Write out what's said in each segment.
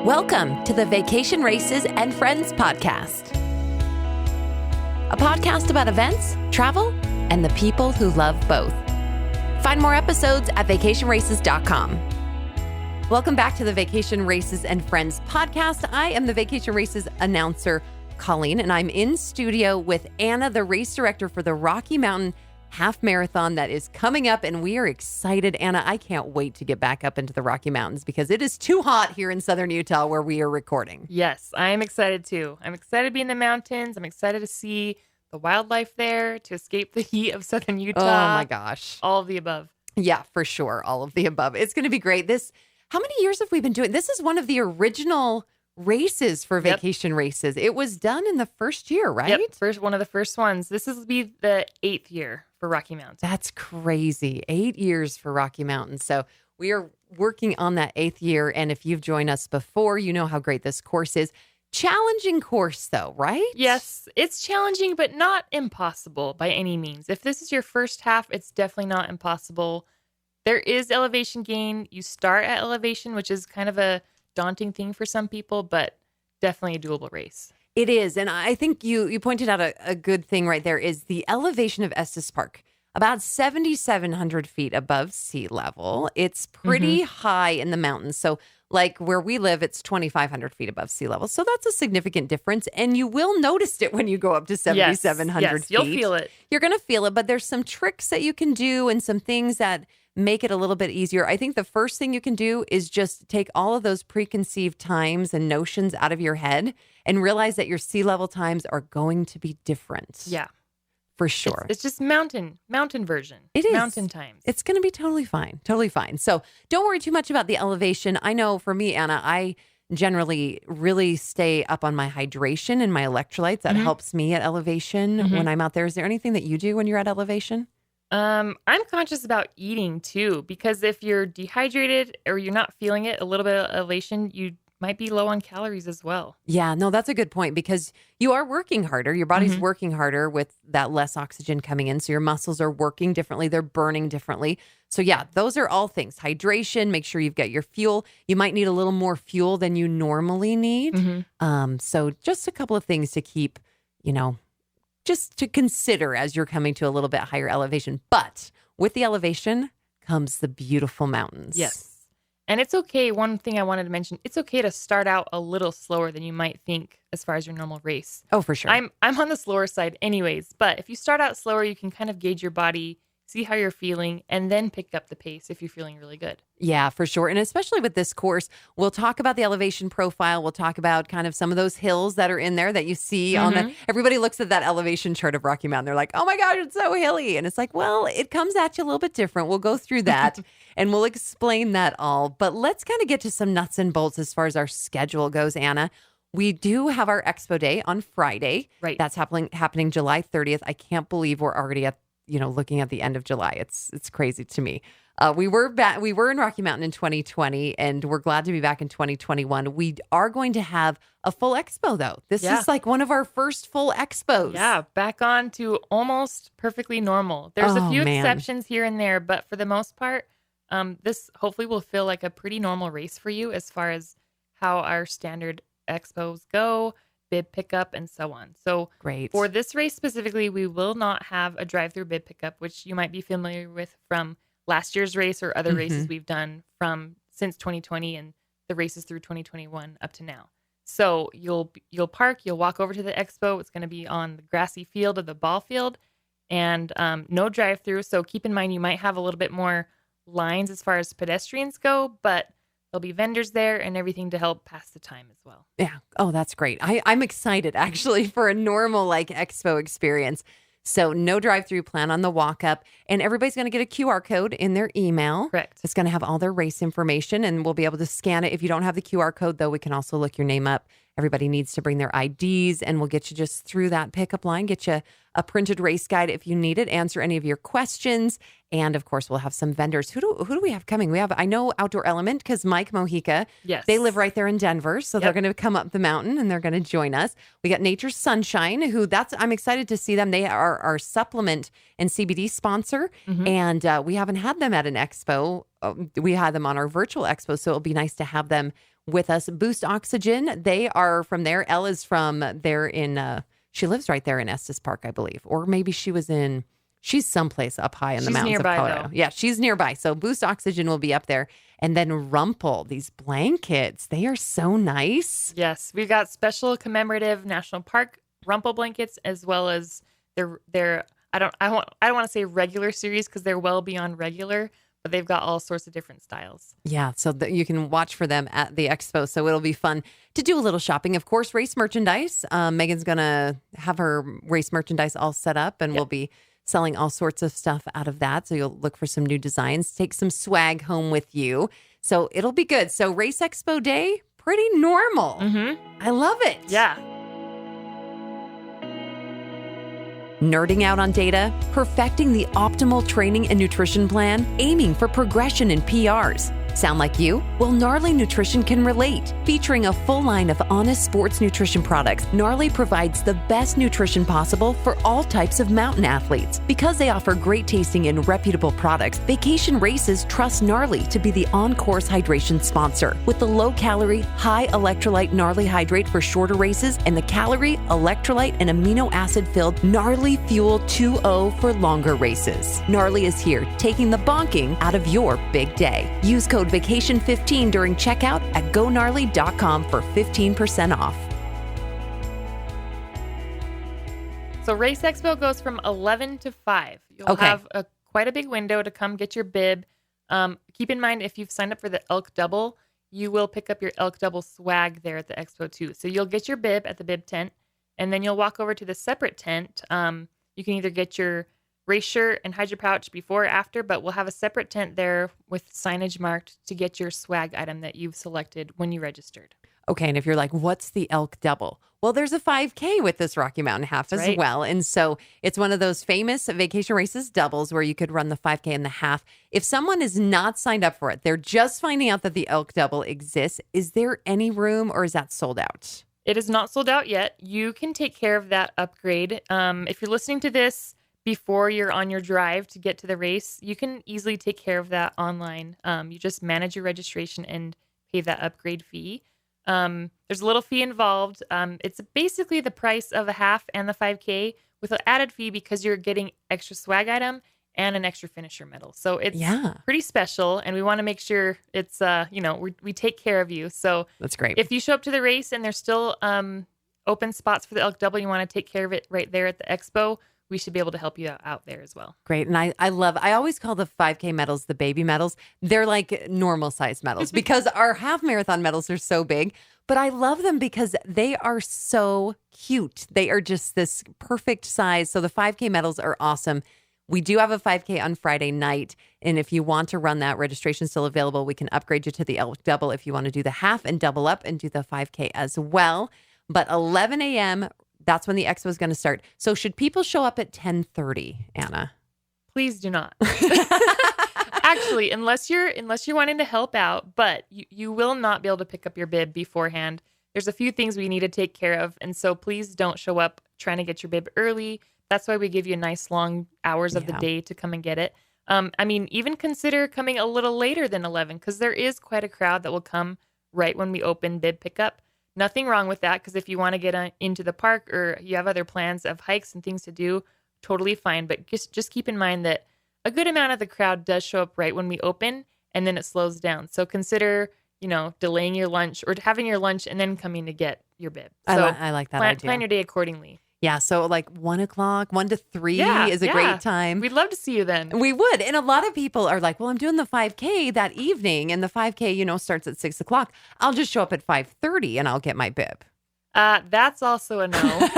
Welcome to the Vacation Races and Friends podcast, a podcast about events, travel, and the people who love both. Find more episodes at vacationraces.com. Welcome back to the Vacation Races and Friends podcast. I am the Vacation Races announcer, Colleen, and I'm in studio with Anna, the race director for the Rocky Mountain Half Marathon that is coming up, and we are excited. Anna, I can't wait to get back up into the Rocky Mountains because it is too hot here in southern Utah where we are recording. Yes, I'm excited too. I'm excited to be in the mountains. I'm excited to see the wildlife there, to escape the heat of southern Utah. Oh my gosh. All of the above. Yeah, for sure. All of the above. It's going to be great. How many years have we been doing? This is one of the original races for Vacation Races. It was done in the first year, right? Yep, one of the first ones. This will be the 8th year for Rocky Mountain. That's crazy. 8 years for Rocky Mountain. So we are working on that 8th year. And if you've joined us before, you know how great this course is. Challenging course, though, right? Yes, it's challenging, but not impossible by any means. If this is your first half, it's definitely not impossible. There is elevation gain. You start at elevation, which is kind of a daunting thing for some people, but definitely a doable race. It is. And I think you pointed out a good thing right there is the elevation of Estes Park, about 7,700 feet above sea level. It's pretty high in the mountains. So like where we live, it's 2,500 feet above sea level. So that's a significant difference. And you will notice it when you go up to 7,700 feet. You'll feel it. You're going to feel it. But there's some tricks that you can do and some things that make it a little bit easier. I think the first thing you can do is just take all of those preconceived times and notions out of your head and realize that your sea level times are going to be different. Yeah. For sure. It's just mountain version. It is. Mountain times. It's going to be totally fine. Totally fine. So don't worry too much about the elevation. I know for me, Anna, I generally really stay up on my hydration and my electrolytes. That helps me at elevation when I'm out there. Is there anything that you do when you're at elevation? I'm conscious about eating too, because if you're dehydrated or you're not feeling it, a little bit of elevation, you might be low on calories as well. Yeah, no, that's a good point because you are working harder. Your body's working harder with that less oxygen coming in. So your muscles are working differently. They're burning differently. So yeah, those are all things. Hydration, make sure you've got your fuel. You might need a little more fuel than you normally need. So just a couple of things to keep, just to consider as you're coming to a little bit higher elevation. But with the elevation comes the beautiful mountains. Yes. And it's okay. One thing I wanted to mention, it's okay to start out a little slower than you might think as far as your normal race. Oh, for sure. I'm on the slower side anyways, but if you start out slower, you can kind of gauge your body, see how you're feeling, and then pick up the pace if you're feeling really good. Yeah, for sure. And especially with this course, we'll talk about the elevation profile. We'll talk about kind of some of those hills that are in there that you see on the, everybody looks at that elevation chart of Rocky Mountain. They're like, oh my gosh, it's so hilly. And it's like, well, it comes at you a little bit different. We'll go through that and we'll explain that all. But let's kind of get to some nuts and bolts as far as our schedule goes, Anna. We do have our Expo Day on Friday. Right. That's happening July 30th. I can't believe we're already at looking at the end of July. It's crazy to me. We were in Rocky Mountain in 2020, and we're glad to be back in 2021. We are going to have a full expo, though. This is like one of our first full expos. Yeah, back on to almost perfectly normal. There's a few exceptions here and there, but for the most part, this hopefully will feel like a pretty normal race for you as far as how our standard expos go, bib pickup, and so on. So great. For for this race specifically, we will not have a drive-through bib pickup, which you might be familiar with from last year's race or other races we've done since 2020 and the races through 2021 up to now. So you'll park, you'll walk over to the expo. It's going to be on the grassy field of the ball field, and no drive-through. So keep in mind you might have a little bit more lines as far as pedestrians go, but there'll be vendors there and everything to help pass the time as well. Yeah. Oh, that's great. I'm excited actually for a normal expo experience. So no drive-through, plan on the walk-up, and everybody's going to get a QR code in their email. Correct. It's going to have all their race information, and we'll be able to scan it. If you don't have the QR code, though, we can also look your name up. Everybody needs to bring their IDs, and we'll get you just through that pickup line, get you a printed race guide if you need it, answer any of your questions. And of course, we'll have some vendors. Who do we have coming? I know Outdoor Element, because Mike Mojica, yes, they live right there in Denver. So they're going to come up the mountain and they're going to join us. We got Nature's Sunshine, I'm excited to see them. They are our supplement and CBD sponsor. And we haven't had them at an expo we had them on our virtual expo, so it'll be nice to have them with us. Boost Oxygen, they are from there. Elle is from there in, she lives right there in Estes Park, I believe. Or maybe she's someplace up high in the mountains nearby, of Colorado. though. Yeah, she's nearby. So Boost Oxygen will be up there. And then Rumple, these blankets, they are so nice. Yes, we've got special commemorative national park Rumple blankets, as well as their I don't want to say regular series because they're well beyond regular, but they've got all sorts of different styles. Yeah, so you can watch for them at the expo. So it'll be fun to do a little shopping. Of course, race merchandise. Megan's going to have her race merchandise all set up, and we'll be selling all sorts of stuff out of that. So you'll look for some new designs, take some swag home with you. So it'll be good. So Race Expo Day, pretty normal. Mm-hmm. I love it. Yeah. Nerding out on data, perfecting the optimal training and nutrition plan, aiming for progression in PRs. Sound like you? Well, Gnarly Nutrition can relate. Featuring a full line of honest sports nutrition products, Gnarly provides the best nutrition possible for all types of mountain athletes. Because they offer great tasting and reputable products, Vacation Races trust Gnarly to be the on-course hydration sponsor. With the low-calorie, high-electrolyte Gnarly Hydrate for shorter races and the calorie, electrolyte, and amino acid-filled Gnarly Fuel 2.0 for longer races. Gnarly is here, taking the bonking out of your big day. Use code VACATION15 during checkout at GoGnarly.com for 15% off. So Race Expo goes from 11 to 5. You'll have quite a big window to come get your bib. Keep in mind, if you've signed up for the Elk Double, you will pick up your Elk Double swag there at the expo too. So you'll get your bib at the bib tent, and then you'll walk over to the separate tent. You can either get your race shirt and hide your pouch before or after, but we'll have a separate tent there with signage marked to get your swag item that you've selected when you registered. Okay, and if you're like, what's the Elk Double? Well, there's a 5K with this Rocky Mountain Half as well. And so it's one of those famous vacation races doubles where you could run the 5K and the half. If someone is not signed up for it, they're just finding out that the Elk Double exists. Is there any room or is that sold out? It is not sold out yet. You can take care of that upgrade. If you're listening to this before you're on your drive to get to the race, you can easily take care of that online. You just manage your registration and pay that upgrade fee. There's a little fee involved. It's basically the price of a half and the 5K with an added fee because you're getting extra swag item and an extra finisher medal. So it's pretty special, and we want to make sure it's, we take care of you. So that's great. If you show up to the race and there's still open spots for the Elk Double, you want to take care of it right there at the expo, we should be able to help you out there as well. Great. And I always call the 5K medals the baby medals. They're like normal size medals because our half marathon medals are so big, but I love them because they are so cute. They are just this perfect size. So the 5K medals are awesome. We do have a 5K on Friday night. And if you want to run that, registration is still available. We can upgrade you to the Elk Double if you want to do the half and double up and do the 5K as well. But 11 a.m., that's when the expo is going to start. So should people show up at 10:30, Anna? Please do not. Actually, unless you're wanting to help out, but you will not be able to pick up your bib beforehand. There's a few things we need to take care of, and so please don't show up trying to get your bib early. That's why we give you nice long hours of the day to come and get it. Even consider coming a little later than 11 because there is quite a crowd that will come right when we open bib pickup. Nothing wrong with that, because if you want to get into the park or you have other plans of hikes and things to do, totally fine. But just keep in mind that a good amount of the crowd does show up right when we open, and then it slows down. So consider, delaying your lunch or having your lunch and then coming to get your bib. So I like that idea. Plan your day accordingly. Yeah, so like 1 o'clock, 1 to 3 is a great time. We'd love to see you then. We would. And a lot of people are like, well, I'm doing the 5K that evening, and the 5K, starts at 6 o'clock. I'll just show up at 5:30 and I'll get my bib. That's also a no.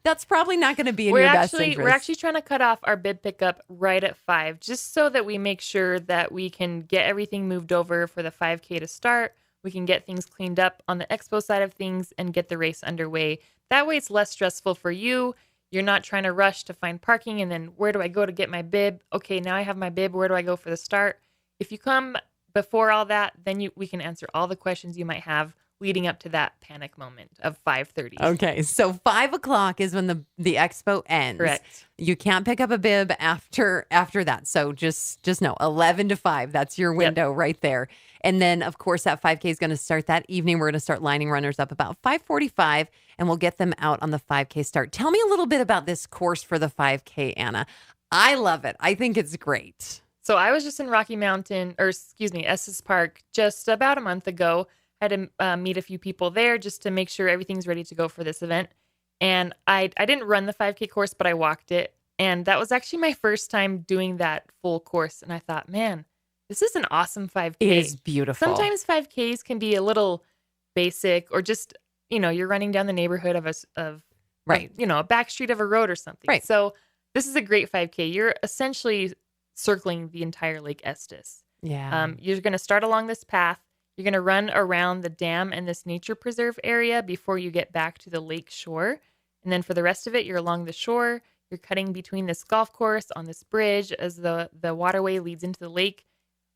That's probably not going to be in your best interest. We're actually trying to cut off our bib pickup right at 5, just so that we make sure that we can get everything moved over for the 5K to start. We can get things cleaned up on the expo side of things and get the race underway. That way it's less stressful for you. You're not trying to rush to find parking and then where do I go to get my bib? Okay, now I have my bib. Where do I go for the start? If you come before all that, then we can answer all the questions you might have leading up to that panic moment of 5:30. Okay, so 5 o'clock is when the expo ends. Correct. You can't pick up a bib after that. So just know 11 to 5. That's your window right there. And then, of course, that 5K is going to start that evening. We're going to start lining runners up about 5:45, and we'll get them out on the 5K start. Tell me a little bit about this course for the 5K, Anna. I love it. I think it's great. So I was just in Estes Park just about a month ago. Had to meet a few people there just to make sure everything's ready to go for this event. And I didn't run the 5K course, but I walked it. And that was actually my first time doing that full course. And I thought, man, this is an awesome 5K. It is beautiful. Sometimes 5Ks can be a little basic, or just, you're running down the neighborhood of right. A back street of a road or something. Right. So this is a great 5K. You're essentially circling the entire Lake Estes. Yeah. You're going to start along this path. You're going to run around the dam and this nature preserve area before you get back to the lake shore. And then for the rest of it, you're along the shore. You're cutting between this golf course on this bridge as the waterway leads into the lake.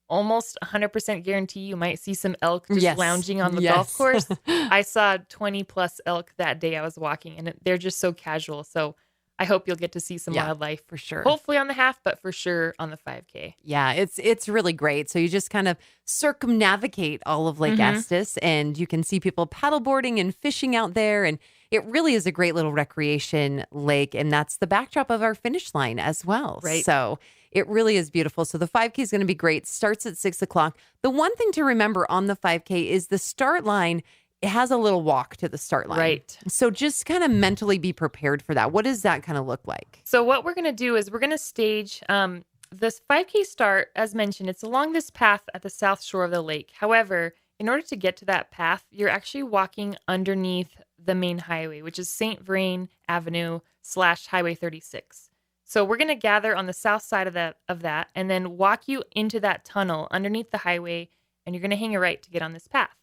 Almost 100% guarantee you might see some elk just lounging on the golf course. I saw 20 plus elk that day I was walking, and they're just so casual. So I hope you'll get to see some wildlife for sure. Hopefully on the half, but for sure on the 5K. Yeah, it's really great. So you just kind of circumnavigate all of Lake Estes, and you can see people paddleboarding and fishing out there. And it really is a great little recreation lake. And that's the backdrop of our finish line as well. Right. So it really is beautiful. So the 5K is going to be great. Starts at 6 o'clock. The one thing to remember on the 5K is the start line. It has a little walk to the start line. Right. So just kind of mentally be prepared for that. What does that kind of look like? So what we're going to do is we're going to stage this 5K start. As mentioned, it's along this path at the south shore of the lake. However, in order to get to that path, you're actually walking underneath the main highway, which is St. Vrain Avenue / Highway 36. So we're going to gather on the south side of that and then walk you into that tunnel underneath the highway, and you're going to hang a right to get on this path.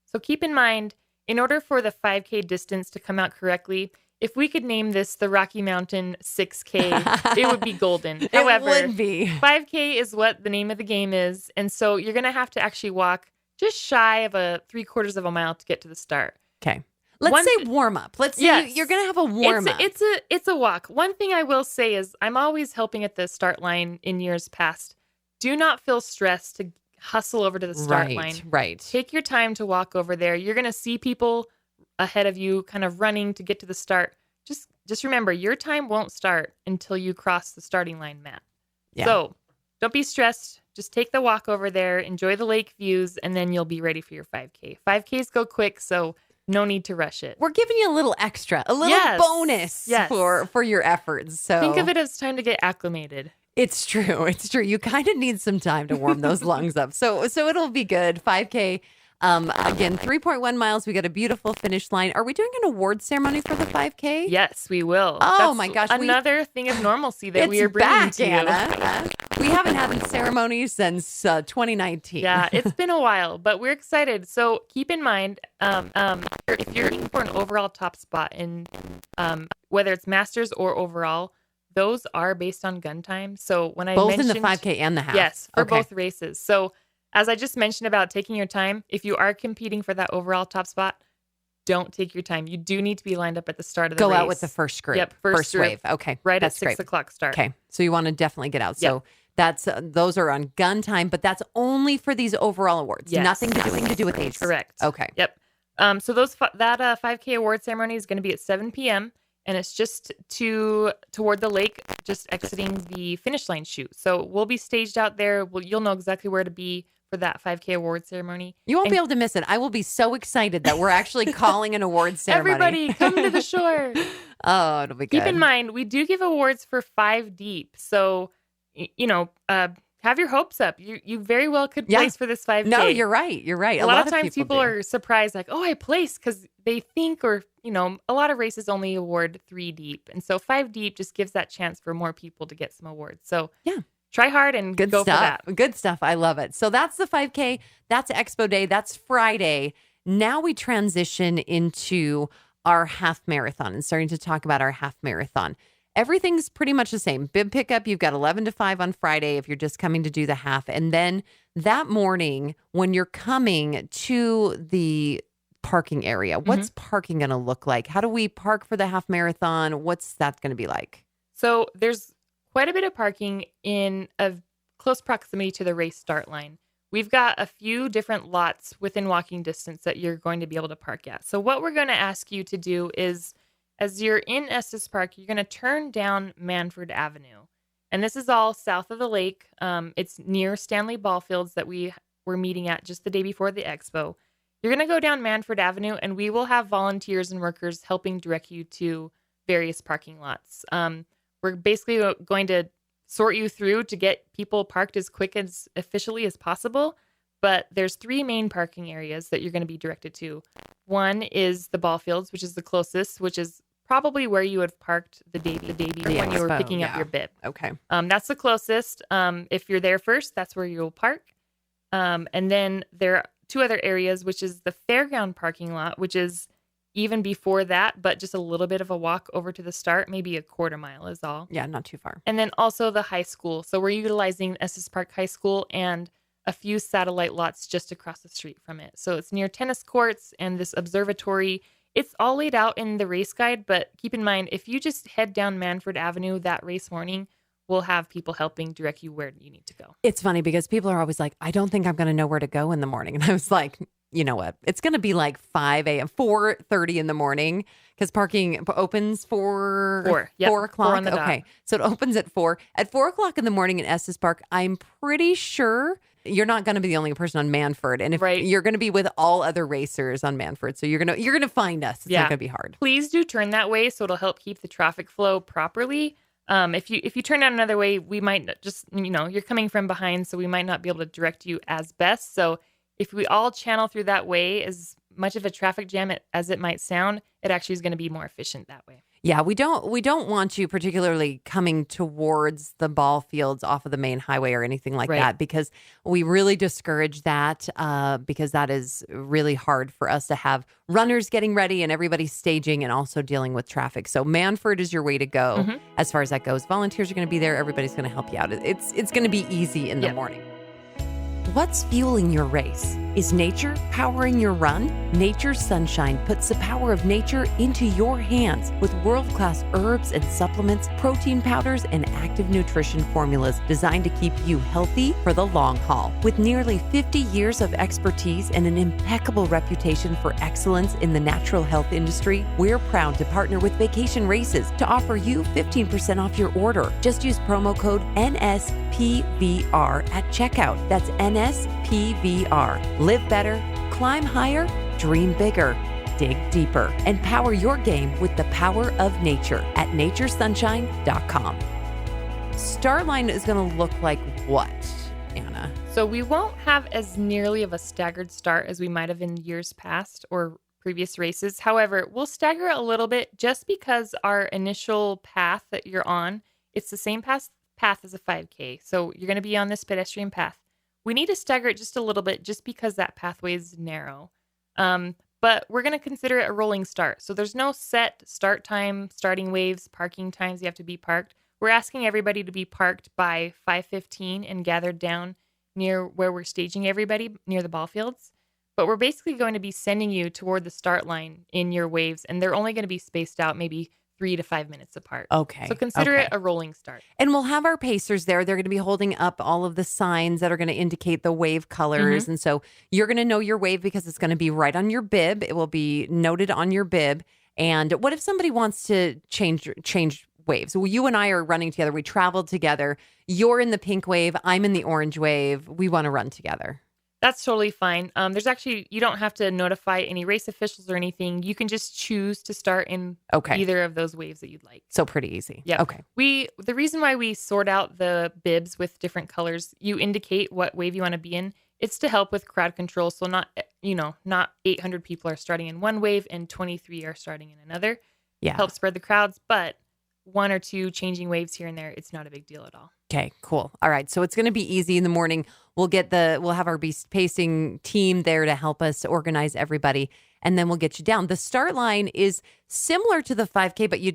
So keep in mind, in order for the 5K distance to come out correctly, if we could name this the Rocky Mountain 6K, it would be golden. However, it would be. 5K is what the name of the game is. And so you're going to have to actually walk just shy of a 3/4 of a mile to get to the start. Okay. Let's say warm up. Let's say you're going to have a warm up. It's a walk. One thing I will say is I'm always helping at the start line in years past. Do not feel stressed to hustle over to the start line. Right. Take your time to walk over there. You're going to see people ahead of you kind of running to get to the start. Just remember, your time won't start until you cross the starting line mat. Yeah. So don't be stressed. Just take the walk over there, enjoy the lake views, and then you'll be ready for your 5K. 5Ks go quick, so no need to rush it. We're giving you a little extra, a little bonus for your efforts. So think of it as time to get acclimated. It's true. It's true. You kind of need some time to warm those lungs up. So it'll be good. 5K. Again, 3.1 miles. We got a beautiful finish line. Are we doing an award ceremony for the 5K? Yes, we will. Oh, that's my gosh. Another thing of normalcy that we are bringing back, to you. Anna. We haven't had a ceremony since 2019. Yeah, it's been a while, but we're excited. So keep in mind, if you're looking for an overall top spot in whether it's Masters or overall, those are based on gun time. So when I both mentioned in the 5K and the half. Yes, for both races. So as I just mentioned about taking your time, if you are competing for that overall top spot, don't take your time. You do need to be lined up at the start of the race. Go out with the first group. Yep, first group. wave. Okay, right at 6 o'clock start. Okay, so you want to definitely get out. So that's those are on gun time, but that's only for these overall awards. Yes. Nothing to do with age. Correct. Okay. Yep. So that 5K award ceremony is going to be at 7 p.m. and it's just toward the lake, just exiting the finish line chute. So we'll be staged out there. You'll know exactly where to be for that 5K award ceremony. You won't be able to miss it. I will be so excited that we're actually calling an award ceremony. Everybody, come to the shore. Oh, it'll be good. Keep in mind, we do give awards for 5 deep. So, have your hopes up. You very well could place for this 5K. No, you're right. You're right. A lot of times people are surprised, like, oh, I placed, because they think, or, a lot of races only award 3 deep. And so 5 deep just gives that chance for more people to get some awards. So yeah. Try hard and good go stuff. for that. Good stuff. I love it. So that's the 5K. That's Expo Day. That's Friday. Now we transition into our half marathon and starting to talk about our half marathon. Everything's pretty much the same. Bib pickup, you've got 11 to 5 on Friday if you're just coming to do the half. And then that morning, when you're coming to the parking area. What's parking going to look like? How do we park for the half marathon? What's that going to be like? So there's quite a bit of parking in a close proximity to the race start line. We've got a few different lots within walking distance that you're going to be able to park at. So what we're going to ask you to do is, as you're in Estes Park, you're going to turn down Manford Avenue. And this is all south of the lake. It's near Stanley Ball Fields that we were meeting at just the day before the expo. You're going to go down Manford Avenue, and we will have volunteers and workers helping direct you to various parking lots. We're basically going to sort you through to get people parked as quick as efficiently as possible. But there's 3 main parking areas that you're going to be directed to. One is the ball fields, which is the closest, which is probably where you would have parked the day before when you were picking up your bib. Okay. That's the closest. If you're there first, that's where you'll park. And then there are 2 other areas, which is the fairground parking lot, which is even before that, but just a little bit of a walk over to the start, maybe a quarter mile is all. Yeah, not too far. And then also the high school. So we're utilizing Estes Park High School and a few satellite lots just across the street from it. So it's near tennis courts and this observatory. It's all laid out in the race guide, but keep in mind, if you just head down Manford Avenue that race morning, we'll have people helping direct you where you need to go. It's funny because people are always like, I don't think I'm going to know where to go in the morning. And I was like, you know what? It's going to be like 5 a.m., 4:30 in the morning because parking opens 4 o'clock. 4 on the dot. Okay. So it opens at 4. At 4 o'clock in the morning in Estes Park, I'm pretty sure you're not going to be the only person on Manford. And if you're going to be with all other racers on Manford. So you're going to find us. It's not going to be hard. Please do turn that way so it'll help keep the traffic flow properly. If you turn out another way, we might just, you're coming from behind, so we might not be able to direct you as best. So if we all channel through that way, as much of a traffic jam as it might sound, it actually is going to be more efficient that way. Yeah, we don't want you particularly coming towards the ball fields off of the main highway or anything like that, because we really discourage that because that is really hard for us to have runners getting ready and everybody staging and also dealing with traffic. So Manford is your way to go as far as that goes. Volunteers are going to be there. Everybody's going to help you out. It's going to be easy in the morning. What's fueling your race? Is nature powering your run? Nature's Sunshine puts the power of nature into your hands with world-class herbs and supplements, protein powders, and active nutrition formulas designed to keep you healthy for the long haul. With nearly 50 years of expertise and an impeccable reputation for excellence in the natural health industry, we're proud to partner with Vacation Races to offer you 15% off your order. Just use promo code NSPVR at checkout. That's NSPVR. Live better, climb higher, dream bigger, dig deeper, and power your game with the power of nature at naturesunshine.com. Starline is going to look like what, Anna? So we won't have as nearly of a staggered start as we might have in years past or previous races. However, we'll stagger it a little bit just because our initial path that you're on, it's the same path as a 5K. So you're going to be on this pedestrian path. We need to stagger it just a little bit just because that pathway is narrow. But we're going to consider it a rolling start. So there's no set start time, starting waves, parking times you have to be parked. We're asking everybody to be parked by 5:15 and gathered down near where we're staging everybody, near the ball fields. But we're basically going to be sending you toward the start line in your waves, and they're only going to be spaced out maybe 3 to 5 minutes apart. Okay. So consider it a rolling start. And we'll have our pacers there. They're going to be holding up all of the signs that are going to indicate the wave colors. And so you're going to know your wave because it's going to be right on your bib. It will be noted on your bib. And what if somebody wants to change waves? Well, you and I are running together. We traveled together. You're in the pink wave. I'm in the orange wave. We want to run together. That's totally fine. You don't have to notify any race officials or anything. You can just choose to start in either of those waves that you'd like. So pretty easy. Yeah. Okay. The reason why we sort out the bibs with different colors, you indicate what wave you want to be in. It's to help with crowd control. So not 800 people are starting in one wave and 23 are starting in another. Yeah. Help spread the crowds, but 1 or 2 changing waves here and there, it's not a big deal at all. Okay, cool. All right. So it's going to be easy in the morning. We'll have our pacing team there to help us organize everybody, and then we'll get you down. The start line is similar to the 5K, but you're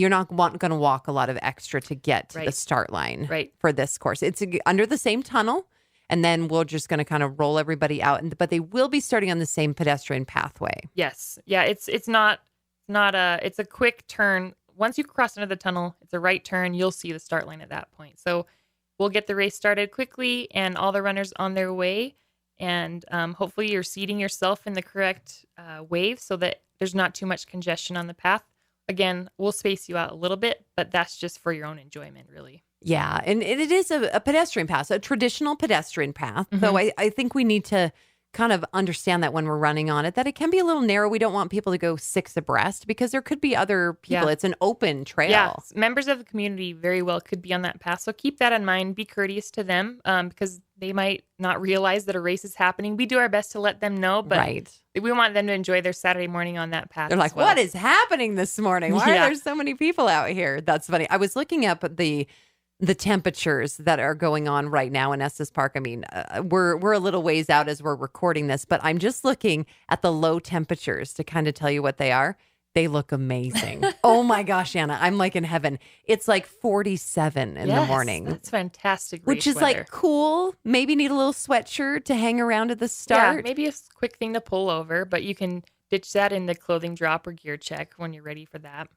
not going to walk a lot of extra to get to the start line for this course. It's under the same tunnel. and then we're just going to kind of roll everybody out. But they will be starting on the same pedestrian pathway. Yes. Yeah, it's a quick turn. Once you cross into the tunnel, it's a right turn. You'll see the start line at that point. So we'll get the race started quickly and all the runners on their way. And hopefully you're seating yourself in the correct wave so that there's not too much congestion on the path. Again, we'll space you out a little bit, but that's just for your own enjoyment, really. Yeah, and it is a pedestrian path, a traditional pedestrian path. So I think we need to kind of understand that when we're running on it, that it can be a little narrow. We don't want people to go 6 abreast because there could be other people. Yeah. It's an open trail. Yeah, members of the community very well could be on that path. So keep that in mind. Be courteous to them because they might not realize that a race is happening. We do our best to let them know, but we want them to enjoy their Saturday morning on that path. They're like, what is happening this morning? Why are there so many people out here? That's funny. I was looking up at the temperatures that are going on right now in Estes Park. I mean, we're a little ways out as we're recording this, but I'm just looking at the low temperatures to kind of tell you what they are. They look amazing. Oh my gosh, Anna, I'm like in heaven. It's like 47 in the morning. That's fantastic. Which is like cool. Maybe need a little sweatshirt to hang around at the start. Yeah, maybe a quick thing to pull over, but you can ditch that in the clothing drop or gear check when you're ready for that.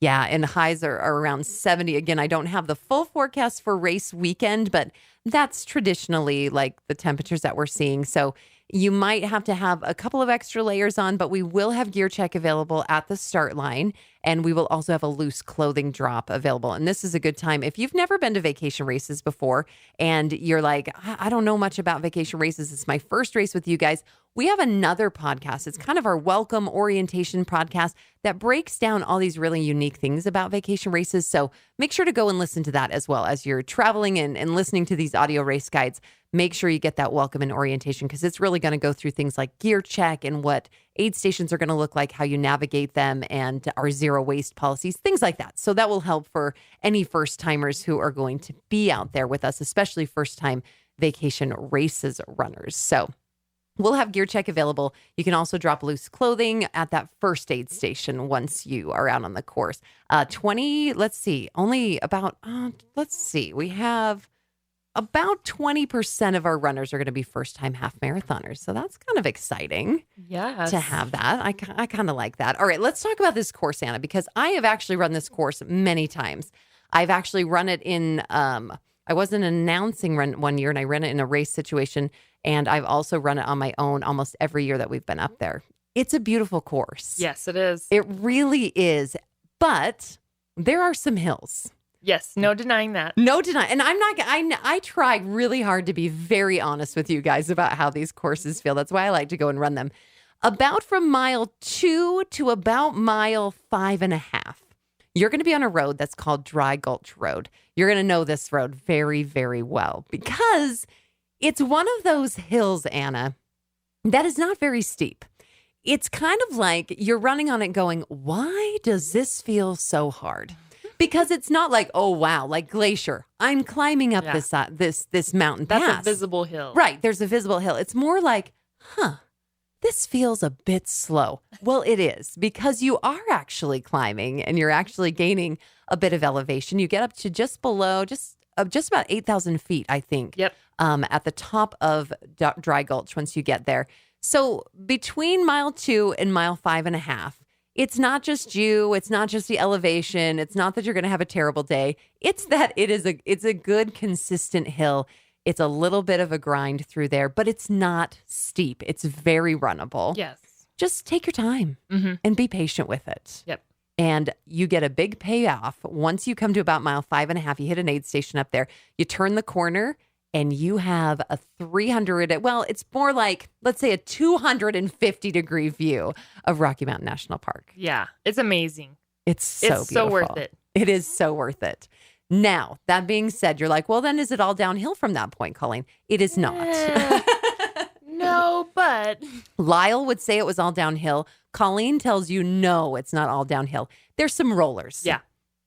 Yeah, and highs are around 70. Again, I don't have the full forecast for race weekend, but that's traditionally like the temperatures that we're seeing. So you might have to have a couple of extra layers on, but we will have gear check available at the start line. And we will also have a loose clothing drop available. And this is a good time. If you've never been to vacation races before and you're like, I don't know much about vacation races. It's my first race with you guys. We have another podcast. It's kind of our welcome orientation podcast that breaks down all these really unique things about vacation races. So make sure to go and listen to that as well as you're traveling and listening to these audio race guides. Make sure you get that welcome and orientation because it's really going to go through things like gear check and what aid stations are going to look like, how you navigate them, and our zero waste policies, things like that. So that will help for any first timers who are going to be out there with us, especially first time vacation races runners. So we'll have gear check available. You can also drop loose clothing at that first aid station once you are out on the course. We have about 20% of our runners are going to be first-time half marathoners. So that's kind of exciting to have that. I kind of like that. All right, let's talk about this course, Anna, because I have actually run this course many times. I've actually run it in, I was an announcing run one year and I ran it in a race situation. And I've also run it on my own almost every year that we've been up there. It's a beautiful course. Yes, it is. It really is. But there are some hills. Yes, no denying that. No denying. And I try really hard to be very honest with you guys about how these courses feel. That's why I like to go and run them. About from mile 2 to about mile 5.5, you're going to be on a road that's called Gulch Road. You're going to know this road very, very well because it's one of those hills, Anna, that is not very steep. It's kind of like you're running on it going, why does this feel so hard? Because it's not like, oh, wow, like Glacier. I'm climbing up this mountain pass. That's a visible hill. Right. There's a visible hill. It's more like, this feels a bit slow. Well, it is because you are actually climbing and you're actually gaining a bit of elevation. You get up to just below, just about 8,000 feet, I think. Yep. At the top of Dry Gulch once you get there. So between mile 2 and mile 5.5, it's not just you. It's not just the elevation. It's not that you're going to have a terrible day. It's that it's a good, consistent hill. It's a little bit of a grind through there, but it's not steep. It's very runnable. Yes. Just take your time and be patient with it. Yep. And you get a big payoff. Once you come to about mile 5.5, you hit an aid station up there. You turn the corner and you have a 300, well, it's more like, let's say a 250 degree view of Rocky Mountain National Park. Yeah, it's amazing. It's beautiful. So worth it. It is so worth it. Now, that being said, you're like, well, then is it all downhill from that point, Colleen? It is not. No, but Lyle would say it was all downhill. Colleen tells you, no, it's not all downhill. There's some rollers. Yeah.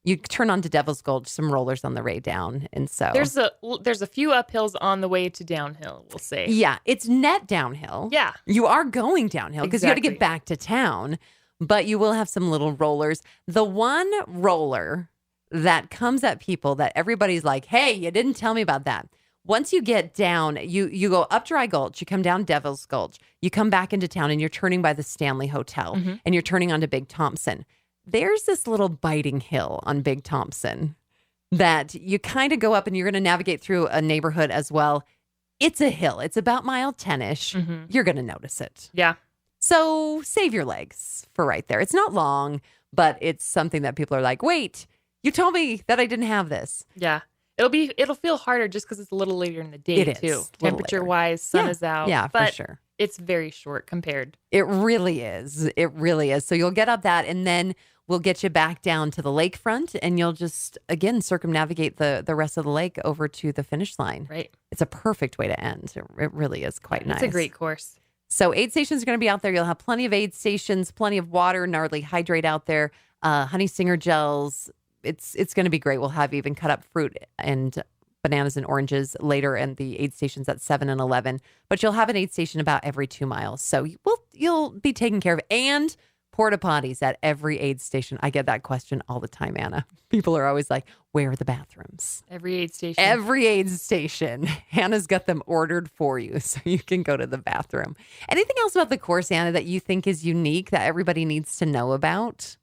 You turn onto Devil's Gulch, some rollers on the way down. And so there's a few uphills on the way to downhill, we'll say. Yeah, it's net downhill. Yeah. You are going downhill because you got to get back to town, but you will have some little rollers. The one roller that comes at people that everybody's like, hey, you didn't tell me about that. once you get down, you go up Dry Gulch, you come down Devil's Gulch, you come back into town, and you're turning by the Stanley Hotel, and you're turning onto Big Thompson. There's this little biting hill on Big Thompson that you kind of go up, and you're going to navigate through a neighborhood as well. It's a hill. It's about mile 10-ish. You're going to notice it. Yeah. So save your legs for right there. It's not long, but it's something that people are like, wait, you told me that I didn't have this. Yeah. It'll feel harder just because it's a little later in the day, too. Temperature wise, sun is out. Yeah, but for sure. It's very short compared. It really is. It really is. So you'll get up that, and then we'll get you back down to the lakefront, and you'll just, again, circumnavigate the rest of the lake over to the finish line. Right. It's a perfect way to end. It really is quite nice. It's a great course. So aid stations are going to be out there. You'll have plenty of aid stations, plenty of water, gnarly hydrate out there, honey singer gels. It's going to be great. We'll have even cut up fruit and bananas and oranges later, and the aid stations at 7 and 11. But you'll have an aid station about every 2 miles. So you'll be taken care of. And porta potties at every aid station. I get that question all the time, Anna. People are always like, where are the bathrooms? Every aid station. Every aid station. Hannah's got them ordered for you so you can go to the bathroom. Anything else about the course, Anna, that you think is unique that everybody needs to know about?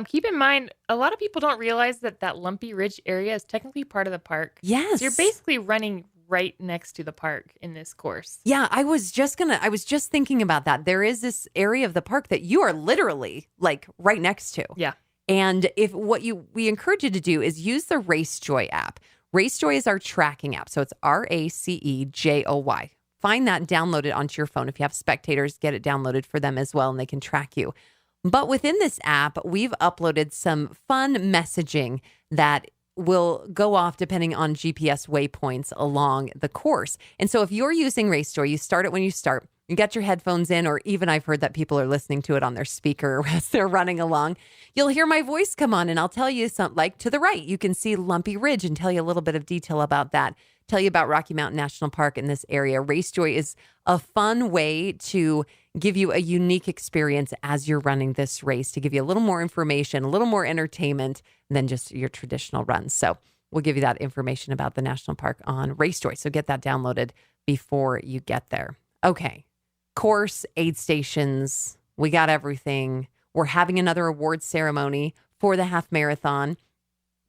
Keep in mind, a lot of people don't realize that Lumpy Ridge area is technically part of the park. Yes. So you're basically running right next to the park in this course. Yeah, I was just thinking about that. There is this area of the park that you are literally like right next to. Yeah. And we encourage you to do is use the RaceJoy app. RaceJoy is our tracking app. So it's RACEJOY. Find that, download it onto your phone. If you have spectators, get it downloaded for them as well, and they can track you. But within this app, we've uploaded some fun messaging that will go off depending on GPS waypoints along the course. And so if you're using RaceJoy, you start it when you start. You get your headphones in, or even I've heard that people are listening to it on their speaker as they're running along. You'll hear my voice come on, and I'll tell you something. Like to the right, you can see Lumpy Ridge and tell you a little bit of detail about that. Tell you about Rocky Mountain National Park in this area. RaceJoy is a fun way to give you a unique experience as you're running this race, to give you a little more information, a little more entertainment than just your traditional runs. So we'll give you that information about the national park on RaceJoy. So get that downloaded before you get there. Okay. Course, aid stations, we got everything. We're having another awards ceremony for the half marathon,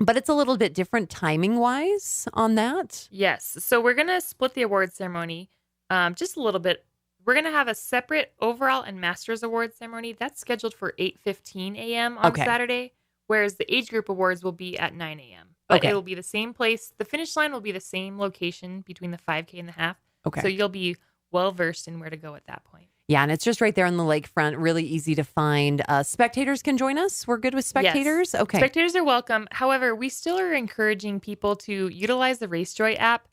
but it's a little bit different timing wise on that. Yes. So we're going to split the awards ceremony just a little bit. We're going to have a separate overall and master's awards ceremony. That's scheduled for 8:15 a.m. on Saturday, whereas the age group awards will be at 9 a.m. But it will be the same place. The finish line will be the same location between the 5K and the half. Okay. So you'll be well-versed in where to go at that point. Yeah, and it's just right there on the lakefront, really easy to find. Spectators can join us. We're good with spectators? Yes. Okay. Spectators are welcome. However, we still are encouraging people to utilize the RaceJoy app,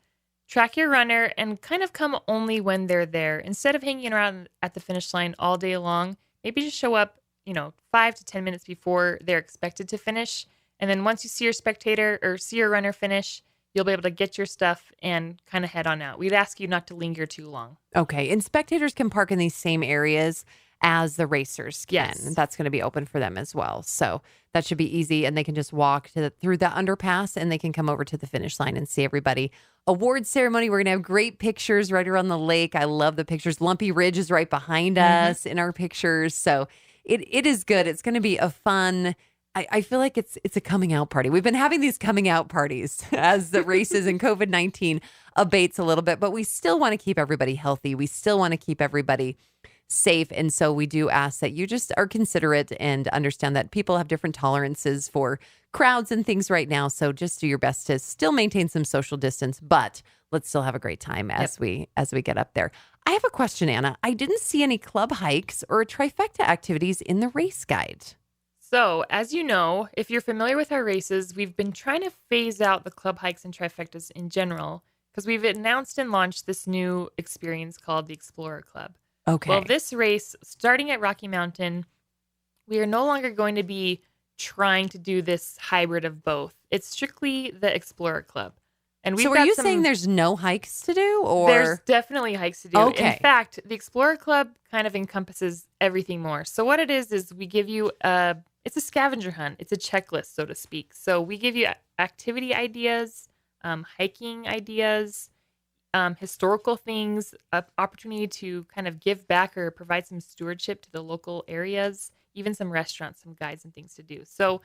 track your runner, and kind of come only when they're there. Instead of hanging around at the finish line all day long, maybe just show up, 5 to 10 minutes before they're expected to finish. And then once you see your spectator or see your runner finish, you'll be able to get your stuff and kind of head on out. We'd ask you not to linger too long. Okay. And spectators can park in these same areas as the racers can. Yes. That's going to be open for them as well. So that should be easy. And they can just walk through the underpass, and they can come over to the finish line and see everybody. Awards ceremony. We're going to have great pictures right around the lake. I love the pictures. Lumpy Ridge is right behind us in our pictures. So it is good. It's going to be a fun, I feel like it's a coming out party. We've been having these coming out parties as the races and COVID-19 abates a little bit, but we still want to keep everybody healthy. We still want to keep everybody safe. And so we do ask that you just are considerate and understand that people have different tolerances for crowds and things right now. So just do your best to still maintain some social distance, but let's still have a great time as we get up there. I have a question, Anna. I didn't see any club hikes or trifecta activities in the race guide. So, as you know, if you're familiar with our races, we've been trying to phase out the club hikes and trifectas in general because we've announced and launched this new experience called the Explorer Club. Okay. Well, this race, starting at Rocky Mountain, we are no longer going to be trying to do this hybrid of both. It's strictly the Explorer Club. And we've are you saying there's no hikes to do? Or there's definitely hikes to do. Okay. In fact, the Explorer Club kind of encompasses everything more. So what it is we give you it's a scavenger hunt. It's a checklist, so to speak. So we give you activity ideas, hiking ideas, historical things, opportunity to kind of give back or provide some stewardship to the local areas, even some restaurants, some guides and things to do. So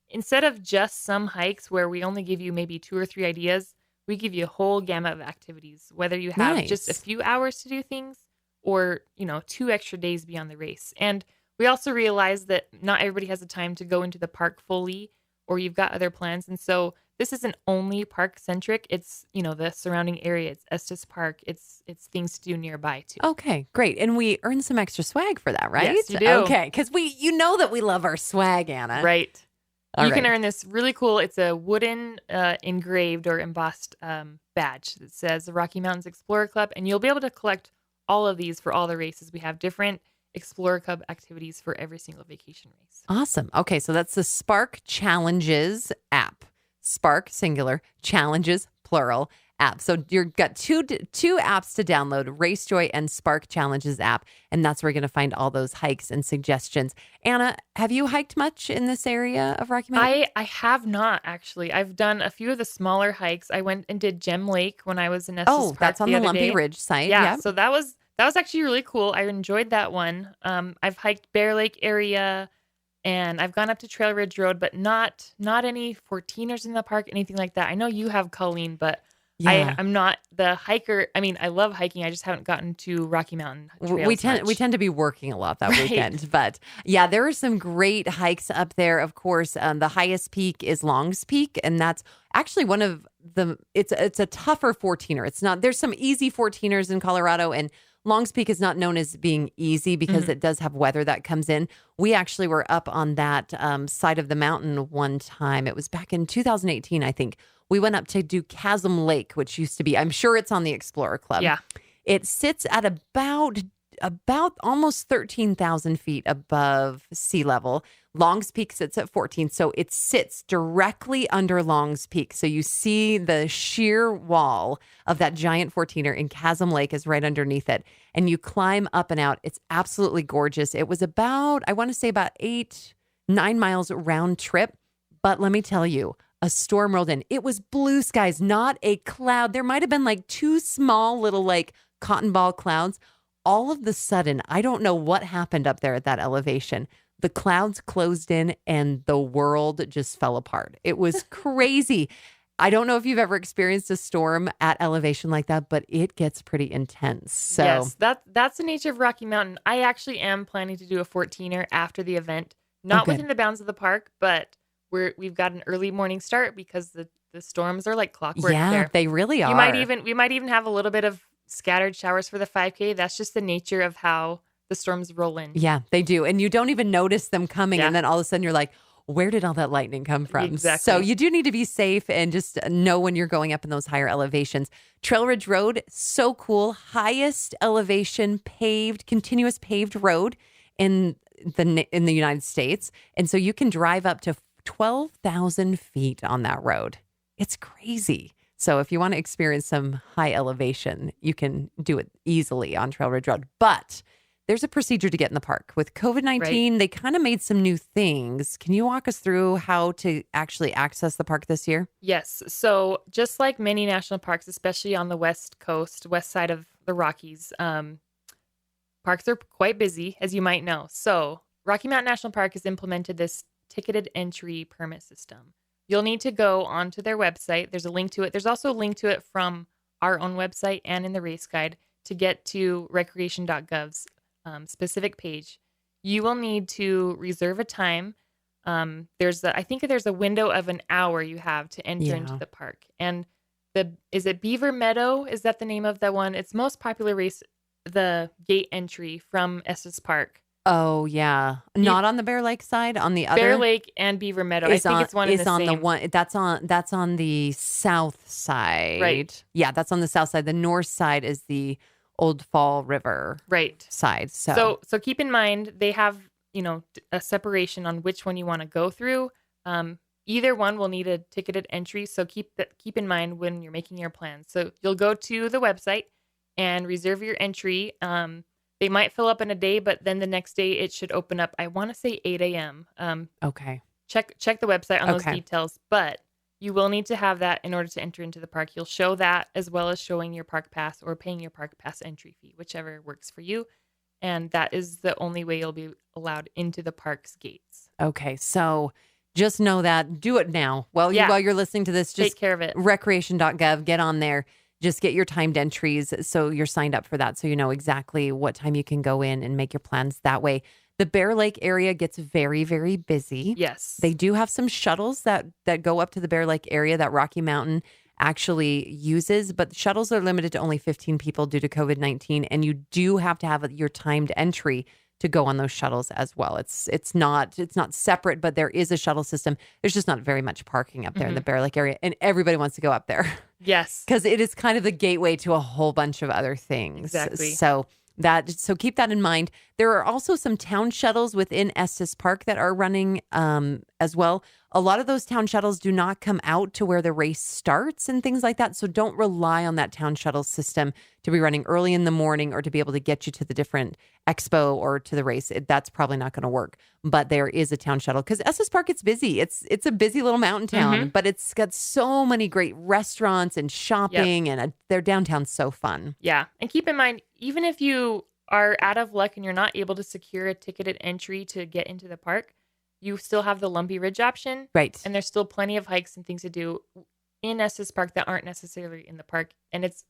instead of just some hikes where we only give you maybe 2 or 3 ideas, we give you a whole gamut of activities, whether you have just a few hours to do things or, 2 extra days beyond the race. And we also realize that not everybody has the time to go into the park fully, or you've got other plans. And so this isn't only park centric. It's, the surrounding area. It's Estes Park. It's things to do nearby too. Okay, great. And we earn some extra swag for that, right? Yes, you do. Okay, because you know that we love our swag, Anna. Right. All you right. can earn this really cool. It's a wooden engraved or embossed badge that says the Rocky Mountains Explorer Club, and you'll be able to collect all of these for all the races. We have different Explorer Club activities for every single vacation race. Awesome. Okay, so that's the Spark Challenges app. Spark, singular, Challenges, plural, app. So you've got two apps to download, Race Joy and Spark Challenges app, and that's where you're going to find all those hikes and suggestions. Anna, have you hiked much in this area of Rocky Mountain? I have not, actually. I've done a few of the smaller hikes. I went and did Gem Lake when I was in Estes Park. That's on the other Lumpy day. Ridge site. Yeah, so that was actually really cool. I enjoyed that one. I've hiked Bear Lake area, and I've gone up to Trail Ridge Road, but not any 14ers in the park, anything like that. I know you have, Colleen, but I'm not the hiker. I mean, I love hiking. I just haven't gotten to Rocky Mountain trails we tend to be working a lot that weekend, but yeah, there are some great hikes up there. Of course, the highest peak is Long's Peak, and that's actually one of the. It's a tougher 14er. It's not. There's some easy 14ers in Colorado, and Long's Peak is not known as being easy because it does have weather that comes in. We actually were up on that side of the mountain one time. It was back in 2018, I think. We went up to do Chasm Lake, which used to be, I'm sure it's on the Explorer Club. Yeah. It sits at about almost 13,000 feet above sea level. Long's Peak sits at 14. So it sits directly under Long's Peak. So you see the sheer wall of that giant 14er, and Chasm Lake is right underneath it. And you climb up and out. It's absolutely gorgeous. It was about, I want to say about 9 miles round trip. But let me tell you, a storm rolled in. It was blue skies, not a cloud. There might have been like 2 small little like cotton ball clouds. All of the sudden, I don't know what happened up there at that elevation. The clouds closed in and the world just fell apart. It was crazy. I don't know if you've ever experienced a storm at elevation like that, but it gets pretty intense. So yes, that's the nature of Rocky Mountain. I actually am planning to do a 14er after the event, not within the bounds of the park, but we've got an early morning start because the storms are like clockwork there. Yeah, they really are. We might even have a little bit of scattered showers for the 5K. That's just the nature of how the storms roll in. Yeah, they do. And you don't even notice them coming. Yeah. And then all of a sudden you're like, where did all that lightning come from? Exactly. So you do need to be safe and just know when you're going up in those higher elevations. Trail Ridge Road, so cool. Highest elevation continuous paved road in the United States. And so you can drive up to 12,000 feet on that road. It's crazy. So if you want to experience some high elevation, you can do it easily on Trail Ridge Road. But there's a procedure to get in the park. With COVID-19, They kind of made some new things. Can you walk us through how to actually access the park this year? Yes. So just like many national parks, especially on the west coast, west side of the Rockies, parks are quite busy, as you might know. So Rocky Mountain National Park has implemented this ticketed entry permit system. You'll need to go onto their website. There's a link to it. There's also a link to it from our own website and in the race guide to get to recreation.gov's specific page. You will need to reserve a time. I think there's a window of an hour you have to enter into the park. And is it Beaver Meadow? Is that the name of that one? It's most popular race, the gate entry from Estes Park. Oh yeah, not on the Bear Lake side. On the other Bear Lake and Beaver Meadow. I think it's one of the same. That's on the south side. Right. Yeah, that's on the south side. The north side is the Old Fall River side. So keep in mind they have a separation on which one you want to go through. Either one will need a ticketed entry. So keep in mind when you're making your plans. So you'll go to the website and reserve your entry. They might fill up in a day, but then the next day it should open up. I want to say 8 a.m. Okay. Check the website on those details, but You will need to have that in order to enter into the park. You'll show that as well as showing your park pass or paying your park pass entry fee, whichever works for you. And that is the only way you'll be allowed into the park's gates. Okay, so just know that. Do it now. While you're listening to this, just take care of it. Recreation.gov, get on there. Just get your timed entries so you're signed up for that, so you know exactly what time you can go in and make your plans that way. The Bear Lake area gets very, very busy. Yes. They do have some shuttles that go up to the Bear Lake area that Rocky Mountain actually uses, but the shuttles are limited to only 15 people due to COVID-19, and you do have to have your timed entry to go on those shuttles as well. It's not separate, but there is a shuttle system. There's just not very much parking up there in the Bear Lake area, and everybody wants to go up there. Yes. Because it is kind of the gateway to a whole bunch of other things. Exactly. So keep that in mind. There are also some town shuttles within Estes Park that are running as well. A lot of those town shuttles do not come out to where the race starts and things like that. So don't rely on that town shuttle system to be running early in the morning or to be able to get you to the different expo or to the race. That's probably not going to work. But there is a town shuttle because Estes Park, it's busy. It's a busy little mountain town, but it's got so many great restaurants and shopping, and their downtown's so fun. Yeah. And keep in mind, even if you are out of luck and you're not able to secure a ticketed entry to get into the park, you still have the Lumpy Ridge option. Right. And there's still plenty of hikes and things to do in Estes Park that aren't necessarily in the park. And it's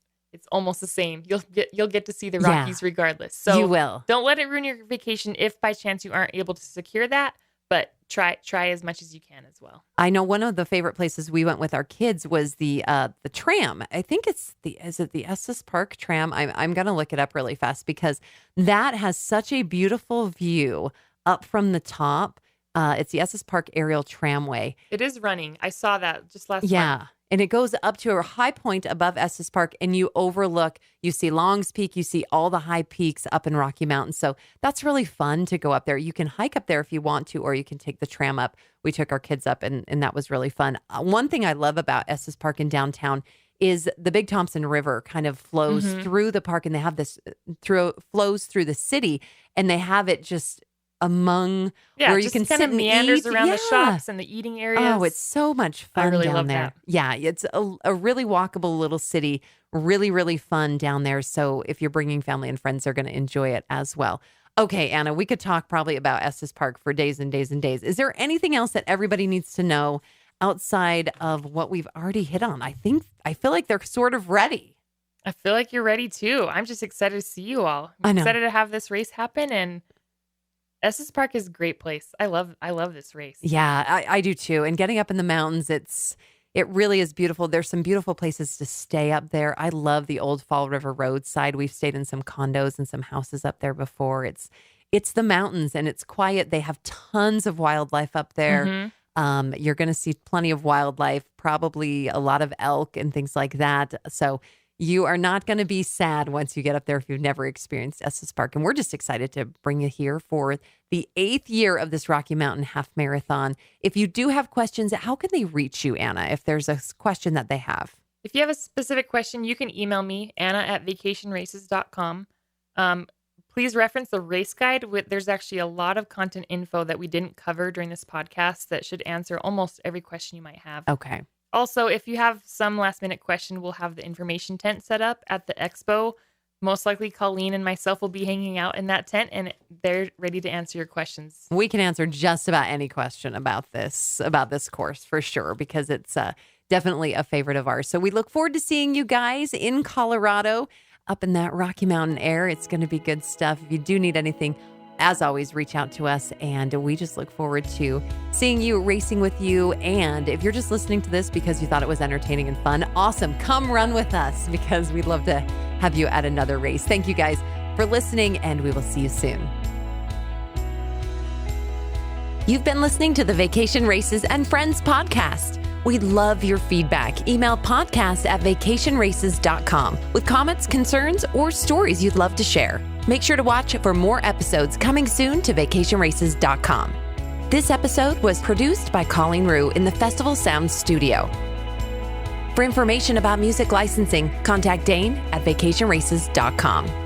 almost the same. You'll get to see the Rockies regardless. So you will. Don't let it ruin your vacation if by chance you aren't able to secure that, but try as much as you can as well. I know one of the favorite places we went with our kids was the tram. I think is it the Estes Park tram? I'm going to look it up really fast because that has such a beautiful view up from the top. It's the Estes Park Aerial Tramway. It is running. I saw that just last month. And it goes up to a high point above Estes Park, and you see Longs Peak, you see all the high peaks up in Rocky Mountain. So that's really fun to go up there. You can hike up there if you want to, or you can take the tram up. We took our kids up, and that was really fun. One thing I love about Estes Park in downtown is the Big Thompson River kind of flows through the park, and they have this flows through the city, and they have it just among where you can sit and meanders eat. around the shops and the eating areas. Oh, it's so much fun. I really down love there. that. Yeah, it's a really walkable little city. Really, really fun down there. So if you're bringing family and friends, they're going to enjoy it as well. Okay, Anna, we could talk probably about Estes Park for days and days and days. Is there anything else that everybody needs to know outside of what we've already hit on? I feel like they're sort of ready. I feel like you're ready too. I'm just excited to see you all. I know. Excited to have this race happen, and Estes Park is a great place. I love this race. Yeah, I do too. And getting up in the mountains, it really is beautiful. There's some beautiful places to stay up there. I love the old Fall River Roadside. We've stayed in some condos and some houses up there before. It's the mountains and it's quiet. They have tons of wildlife up there. You're going to see plenty of wildlife, probably a lot of elk and things like that. So you are not going to be sad once you get up there if you've never experienced Estes Park. And we're just excited to bring you here for the 8th year of this Rocky Mountain Half Marathon. If you do have questions, how can they reach you, Anna, if there's a question that they have? If you have a specific question, you can email me, anna@vacationraces.com. Please reference the race guide. There's actually a lot of content info that we didn't cover during this podcast that should answer almost every question you might have. Okay. Also, if you have some last minute question, we'll have the information tent set up at the Expo. Most likely Colleen and myself will be hanging out in that tent, and they're ready to answer your questions. We can answer just about any question about this course for sure, because it's definitely a favorite of ours. So we look forward to seeing you guys in Colorado up in that Rocky Mountain air. It's going to be good stuff. If you do need anything, as always, reach out to us, and we just look forward to seeing you, racing with you. And if you're just listening to this because you thought it was entertaining and fun, awesome. Come run with us because we'd love to have you at another race. Thank you guys for listening, and we will see you soon. You've been listening to the Vacation Races and Friends podcast. We'd love your feedback. Email podcast@vacationraces.com with comments, concerns, or stories you'd love to share. Make sure to watch for more episodes coming soon to vacationraces.com. This episode was produced by Colleen Rue in the Festival Sound Studio. For information about music licensing, contact Dane at vacationraces.com.